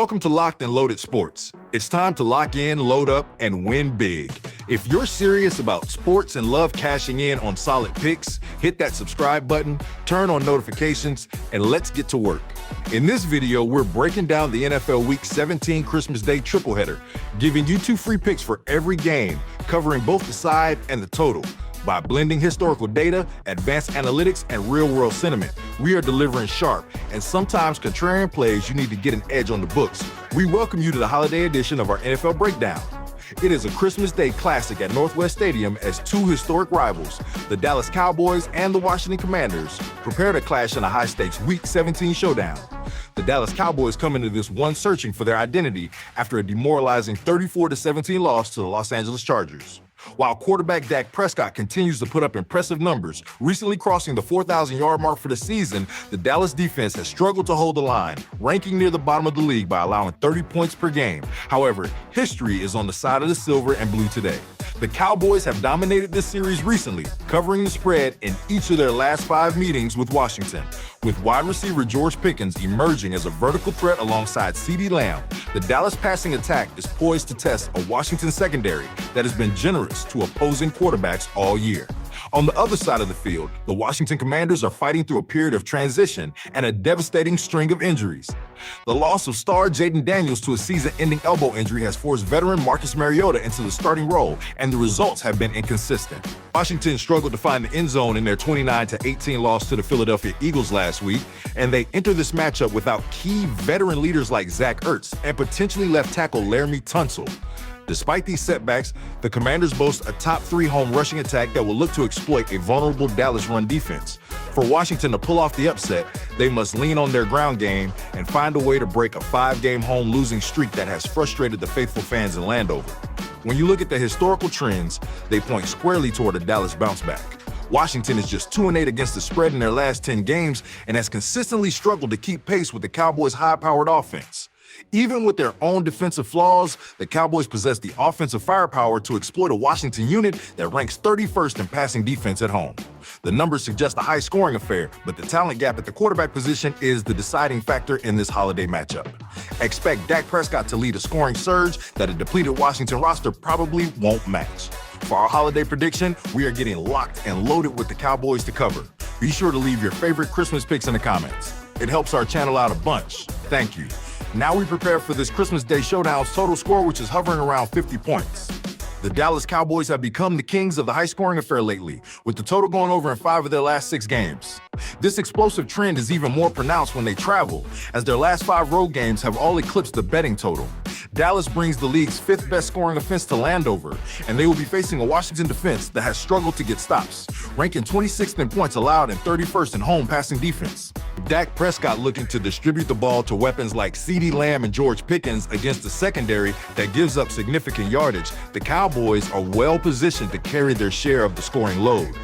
Welcome to Locked and Loaded Sports. It's time to lock in, load up, and win big. If you're serious about sports and love cashing in on solid picks, hit that subscribe button, turn on notifications, and let's get to work. In this video, we're breaking down the NFL Week 17 Christmas Day Tripleheader, giving you 2 free picks for every game, covering both the side and the total. By blending historical data, advanced analytics, and real-world sentiment, we are delivering sharp and sometimes contrarian plays you need to get an edge on the books. We welcome you to the holiday edition of our NFL Breakdown. It is a Christmas Day classic at Northwest Stadium as 2 historic rivals, the Dallas Cowboys and the Washington Commanders, prepare to clash in a high-stakes Week 17 showdown. The Dallas Cowboys come into this one searching for their identity after a demoralizing 34-17 loss to the Los Angeles Chargers. While quarterback Dak Prescott continues to put up impressive numbers, recently crossing the 4,000-yard mark for the season, the Dallas defense has struggled to hold the line, ranking near the bottom of the league by allowing 30 points per game. However, history is on the side of the silver and blue today. The Cowboys have dominated this series recently, covering the spread in each of their last 5 meetings with Washington, with wide receiver George Pickens emerging as a vertical threat alongside CeeDee Lamb. The Dallas passing attack is poised to test a Washington secondary that has been generous to opposing quarterbacks all year. On the other side of the field, the Washington Commanders are fighting through a period of transition and a devastating string of injuries. The loss of star Jaden Daniels to a season-ending elbow injury has forced veteran Marcus Mariota into the starting role, and the results have been inconsistent. Washington struggled to find the end zone in their 29-18 loss to the Philadelphia Eagles last week, and they enter this matchup without key veteran leaders like Zach Ertz and potentially left tackle Laramie Tunsil. Despite these setbacks, the Commanders boast a top 3 home rushing attack that will look to exploit a vulnerable Dallas run defense. For Washington to pull off the upset, they must lean on their ground game and find a way to break a 5-game home losing streak that has frustrated the faithful fans in Landover. When you look at the historical trends, they point squarely toward a Dallas bounce back. Washington is just 2-8 against the spread in their last 10 games and has consistently struggled to keep pace with the Cowboys' high-powered offense. Even with their own defensive flaws, the Cowboys possess the offensive firepower to exploit a Washington unit that ranks 31st in passing defense at home. The numbers suggest a high-scoring affair, but the talent gap at the quarterback position is the deciding factor in this holiday matchup. Expect Dak Prescott to lead a scoring surge that a depleted Washington roster probably won't match. For our holiday prediction, we are getting locked and loaded with the Cowboys to cover. Be sure to leave your favorite Christmas picks in the comments. It helps our channel out a bunch. Thank you. Now we prepare for this Christmas Day Showdown's total score, which is hovering around 50 points. The Dallas Cowboys have become the kings of the high-scoring affair lately, with the total going over in 5 of their last 6 games. This explosive trend is even more pronounced when they travel, as their last 5 road games have all eclipsed the betting total. Dallas brings the league's 5th best scoring offense to Landover, and they will be facing a Washington defense that has struggled to get stops, ranking 26th in points allowed and 31st in home passing defense. Dak Prescott looking to distribute the ball to weapons like CeeDee Lamb and George Pickens against a secondary that gives up significant yardage. The Cowboys are well positioned to carry their share of the scoring load.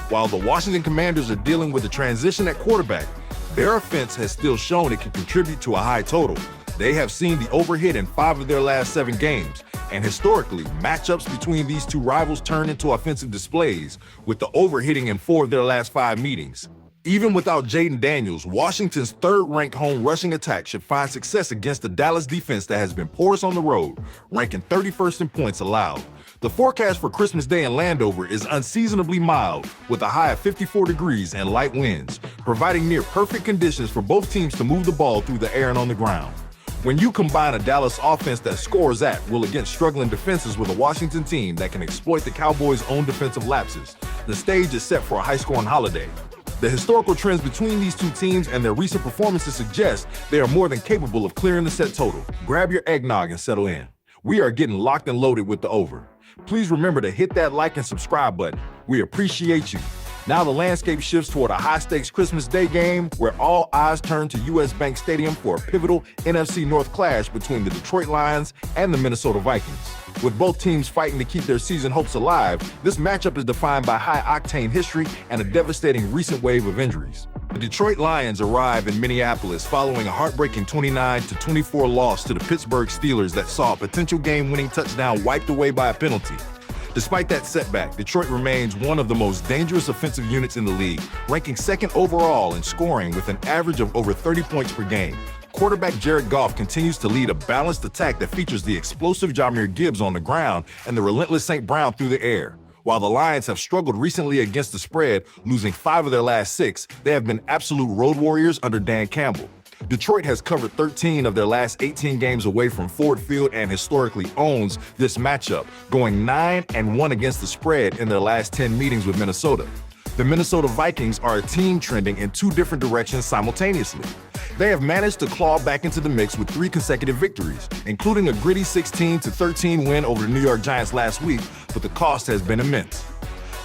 While the Washington Commanders are dealing with a transition at quarterback, their offense has still shown it can contribute to a high total. They have seen the overhit in 5 of their last 7 games, and historically, matchups between these 2 rivals turn into offensive displays, with the overhitting in 4 of their last 5 meetings. Even without Jaden Daniels, Washington's 3rd-ranked home rushing attack should find success against the Dallas defense that has been porous on the road, ranking 31st in points allowed. The forecast for Christmas Day in Landover is unseasonably mild, with a high of 54 degrees and light winds, providing near-perfect conditions for both teams to move the ball through the air and on the ground. When you combine a Dallas offense that scores at will against struggling defenses with a Washington team that can exploit the Cowboys' own defensive lapses, the stage is set for a high-scoring holiday. The historical trends between these 2 teams and their recent performances suggest they are more than capable of clearing the set total. Grab your eggnog and settle in. We are getting locked and loaded with the over. Please remember to hit that like and subscribe button. We appreciate you. Now the landscape shifts toward a high-stakes Christmas Day game where all eyes turn to US Bank Stadium for a pivotal NFC North clash between the Detroit Lions and the Minnesota Vikings. With both teams fighting to keep their season hopes alive, this matchup is defined by high-octane history and a devastating recent wave of injuries. The Detroit Lions arrive in Minneapolis following a heartbreaking 29-24 loss to the Pittsburgh Steelers that saw a potential game-winning touchdown wiped away by a penalty. Despite that setback, Detroit remains one of the most dangerous offensive units in the league, ranking 2nd overall in scoring with an average of over 30 points per game. quarterback Jared Goff continues to lead a balanced attack that features the explosive Jahmyr Gibbs on the ground and the relentless St. Brown through the air. While the Lions have struggled recently against the spread, losing 5 of their last 6, they have been absolute road warriors under Dan Campbell. Detroit has covered 13 of their last 18 games away from Ford Field and historically owns this matchup, going 9-1 against the spread in their last 10 meetings with Minnesota. The Minnesota Vikings are a team trending in 2 different directions simultaneously. They have managed to claw back into the mix with 3 consecutive victories, including a gritty 16-13 win over the New York Giants last week, but the cost has been immense.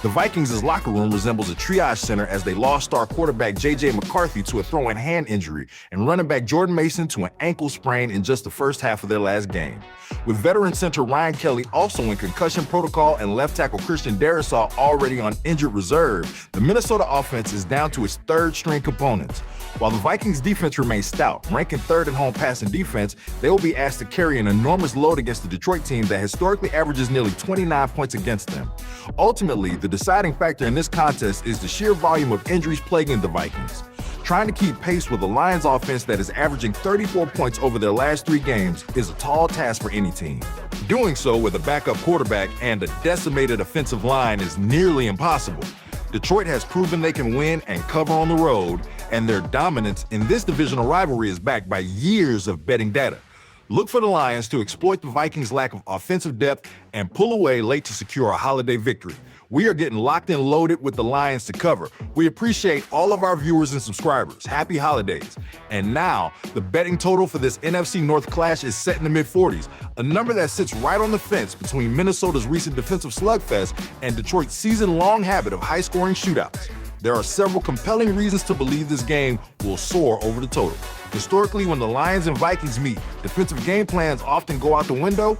The Vikings' locker room resembles a triage center as they lost star quarterback J.J. McCarthy to a throwing hand injury and running back Jordan Mason to an ankle sprain in just the first half of their last game. With veteran center Ryan Kelly also in concussion protocol and left tackle Christian Darrisaw already on injured reserve, the Minnesota offense is down to its third-string components. While the Vikings' defense remains stout, ranking 3rd in home passing defense, they will be asked to carry an enormous load against the Detroit team that historically averages nearly 29 points against them. Ultimately, the deciding factor in this contest is the sheer volume of injuries plaguing the Vikings. Trying to keep pace with a Lions offense that is averaging 34 points over their last 3 games is a tall task for any team. Doing so with a backup quarterback and a decimated offensive line is nearly impossible. Detroit has proven they can win and cover on the road, and their dominance in this divisional rivalry is backed by years of betting data. Look for the Lions to exploit the Vikings' lack of offensive depth and pull away late to secure a holiday victory. We are getting locked and loaded with the Lions to cover. We appreciate all of our viewers and subscribers. Happy holidays. And now, the betting total for this NFC North clash is set in the mid-40s, a number that sits right on the fence between Minnesota's recent defensive slugfest and Detroit's season-long habit of high-scoring shootouts. There are several compelling reasons to believe this game will soar over the total. Historically, when the Lions and Vikings meet, defensive game plans often go out the window.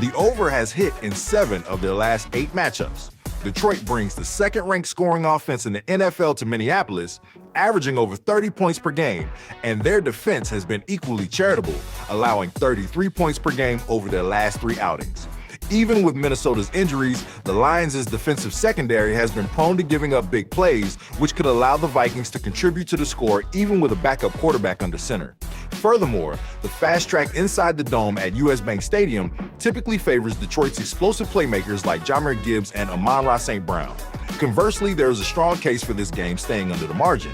The over has hit in 7 of their last 8 matchups. Detroit brings the 2nd-ranked scoring offense in the NFL to Minneapolis, averaging over 30 points per game, and their defense has been equally charitable, allowing 33 points per game over their last 3 outings. Even with Minnesota's injuries, the Lions' defensive secondary has been prone to giving up big plays, which could allow the Vikings to contribute to the score even with a backup quarterback under center. Furthermore, the fast track inside the dome at US Bank Stadium typically favors Detroit's explosive playmakers like Jahmyr Gibbs and Amon-Ra St. Brown. Conversely, there is a strong case for this game staying under the margin.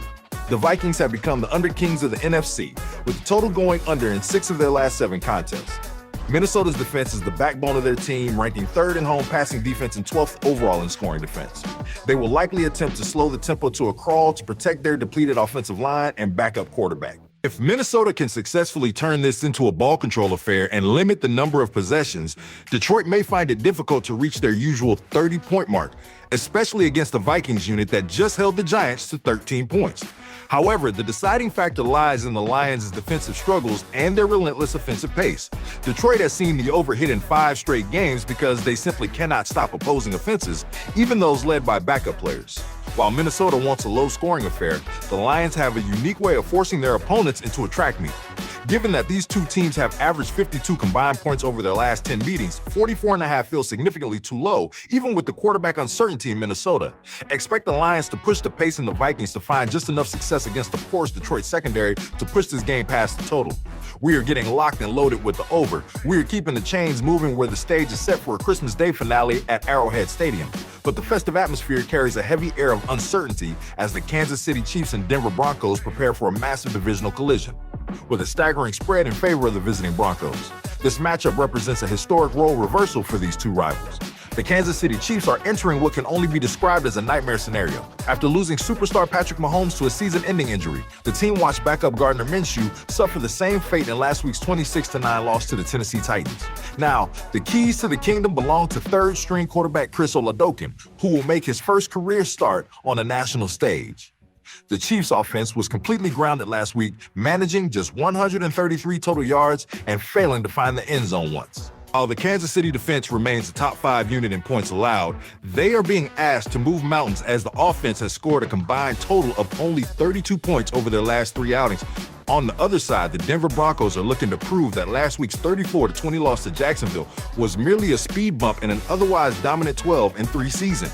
The Vikings have become the underkings of the NFC, with the total going under in 6 of their last 7 contests. Minnesota's defense is the backbone of their team, ranking 3rd in home passing defense and 12th overall in scoring defense. They will likely attempt to slow the tempo to a crawl to protect their depleted offensive line and backup quarterback. If Minnesota can successfully turn this into a ball control affair and limit the number of possessions, Detroit may find it difficult to reach their usual 30-point mark, especially against the Vikings unit that just held the Giants to 13 points. However, the deciding factor lies in the Lions' defensive struggles and their relentless offensive pace. Detroit has seen the over hit in 5 straight games because they simply cannot stop opposing offenses, even those led by backup players. While Minnesota wants a low-scoring affair, the Lions have a unique way of forcing their opponents into a track meet. Given that these 2 teams have averaged 52 combined points over their last 10 meetings, 44.5 feels significantly too low, even with the quarterback uncertainty in Minnesota. Expect the Lions to push the pace in the Vikings to find just enough success against the porous Detroit secondary to push this game past the total. We are getting locked and loaded with the over. We are keeping the chains moving where the stage is set for a Christmas Day finale at Arrowhead Stadium. But the festive atmosphere carries a heavy air of uncertainty as the Kansas City Chiefs and Denver Broncos prepare for a massive divisional collision, with a staggering spread in favor of the visiting Broncos. This matchup represents a historic role reversal for these 2 rivals. The Kansas City Chiefs are entering what can only be described as a nightmare scenario. After losing superstar Patrick Mahomes to a season-ending injury, the team watched backup Gardner Minshew suffer the same fate in last week's 26-9 loss to the Tennessee Titans. Now, the keys to the kingdom belong to 3rd-string quarterback Chris Oladokun, who will make his first career start on a national stage. The Chiefs' offense was completely grounded last week, managing just 133 total yards and failing to find the end zone once. While the Kansas City defense remains the top 5 unit in points allowed, they are being asked to move mountains as the offense has scored a combined total of only 32 points over their last 3 outings. On the other side, the Denver Broncos are looking to prove that last week's 34-20 loss to Jacksonville was merely a speed bump in an otherwise dominant 12-3 season.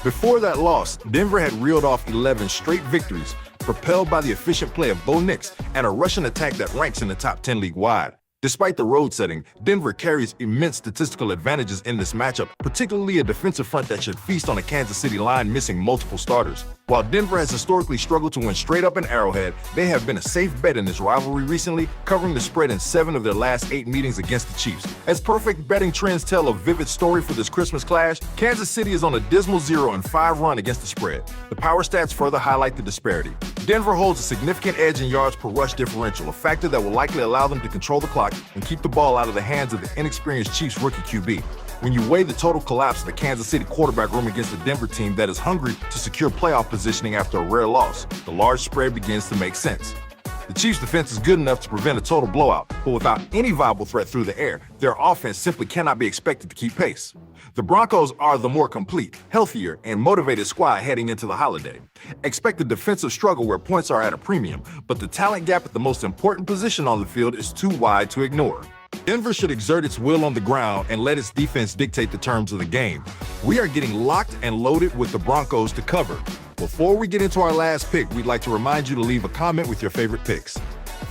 Before that loss, Denver had reeled off 11 straight victories, propelled by the efficient play of Bo Nix and a rushing attack that ranks in the top 10 league-wide. Despite the road setting, Denver carries immense statistical advantages in this matchup, particularly a defensive front that should feast on a Kansas City line missing multiple starters. While Denver has historically struggled to win straight up in Arrowhead, they have been a safe bet in this rivalry recently, covering the spread in 7 of their last 8 meetings against the Chiefs. As perfect betting trends tell a vivid story for this Christmas clash, Kansas City is on a dismal 0-5 run against the spread. The power stats further highlight the disparity. Denver holds a significant edge in yards per rush differential, a factor that will likely allow them to control the clock and keep the ball out of the hands of the inexperienced Chiefs rookie QB. When you weigh the total collapse of the Kansas City quarterback room against a Denver team that is hungry to secure playoff positioning after a rare loss, the large spread begins to make sense. The Chiefs' defense is good enough to prevent a total blowout, but without any viable threat through the air, their offense simply cannot be expected to keep pace. The Broncos are the more complete, healthier, and motivated squad heading into the holiday. Expect a defensive struggle where points are at a premium, but the talent gap at the most important position on the field is too wide to ignore. Denver should exert its will on the ground and let its defense dictate the terms of the game. We are getting locked and loaded with the Broncos to cover. Before we get into our last pick, we'd like to remind you to leave a comment with your favorite picks.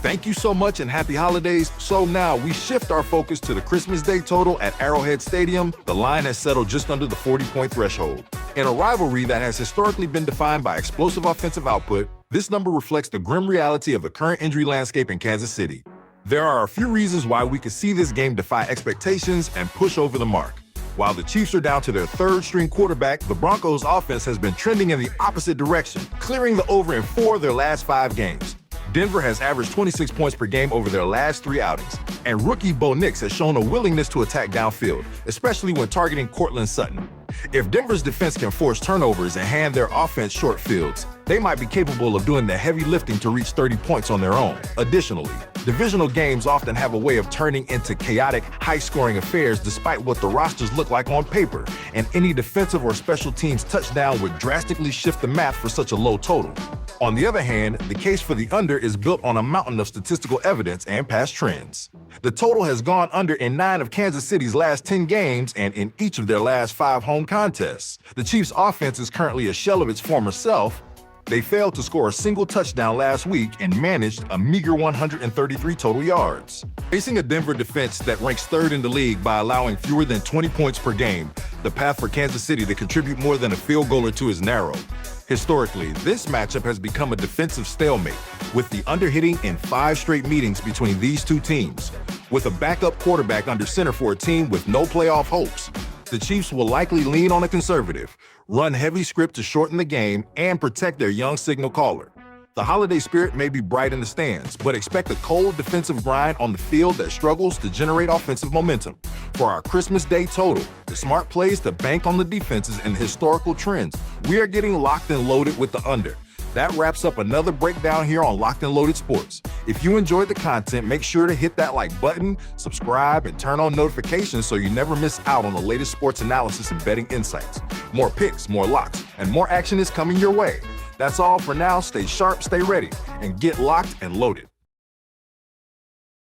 Thank you so much and happy holidays. So now we shift our focus to the Christmas Day total at Arrowhead Stadium. The line has settled just under the 40-point threshold. In a rivalry that has historically been defined by explosive offensive output, this number reflects the grim reality of the current injury landscape in Kansas City. There are a few reasons why we could see this game defy expectations and push over the mark. While the Chiefs are down to their third-string quarterback, the Broncos' offense has been trending in the opposite direction, clearing the over in 4 of their last 5 games. Denver has averaged 26 points per game over their last 3 outings, and rookie Bo Nix has shown a willingness to attack downfield, especially when targeting Courtland Sutton. If Denver's defense can force turnovers and hand their offense short fields, they might be capable of doing the heavy lifting to reach 30 points on their own. Additionally, divisional games often have a way of turning into chaotic, high-scoring affairs despite what the rosters look like on paper, and any defensive or special teams touchdown would drastically shift the math for such a low total. On the other hand, the case for the under is built on a mountain of statistical evidence and past trends. The total has gone under in 9 of Kansas City's last 10 games and in each of their last 5 home contests. The Chiefs' offense is currently a shell of its former self. They failed to score a single touchdown last week and managed a meager 133 total yards. Facing a Denver defense that ranks 3rd in the league by allowing fewer than 20 points per game, the path for Kansas City to contribute more than a field goal or two is narrow. Historically, this matchup has become a defensive stalemate, with the under hitting in 5 straight meetings between these two teams. With a backup quarterback under center for a team with no playoff hopes, the Chiefs will likely lean on a conservative, run-heavy script to shorten the game and protect their young signal caller. The holiday spirit may be bright in the stands, but expect a cold defensive grind on the field that struggles to generate offensive momentum. For our Christmas Day total, the smart plays to bank on the defenses and historical trends. We are getting locked and loaded with the under. That wraps up another breakdown here on Locked and Loaded Sports. If you enjoyed the content, make sure to hit that like button, subscribe, and turn on notifications so you never miss out on the latest sports analysis and betting insights. More picks, more locks, and more action is coming your way. That's all for now. Stay sharp, stay ready, and get locked and loaded.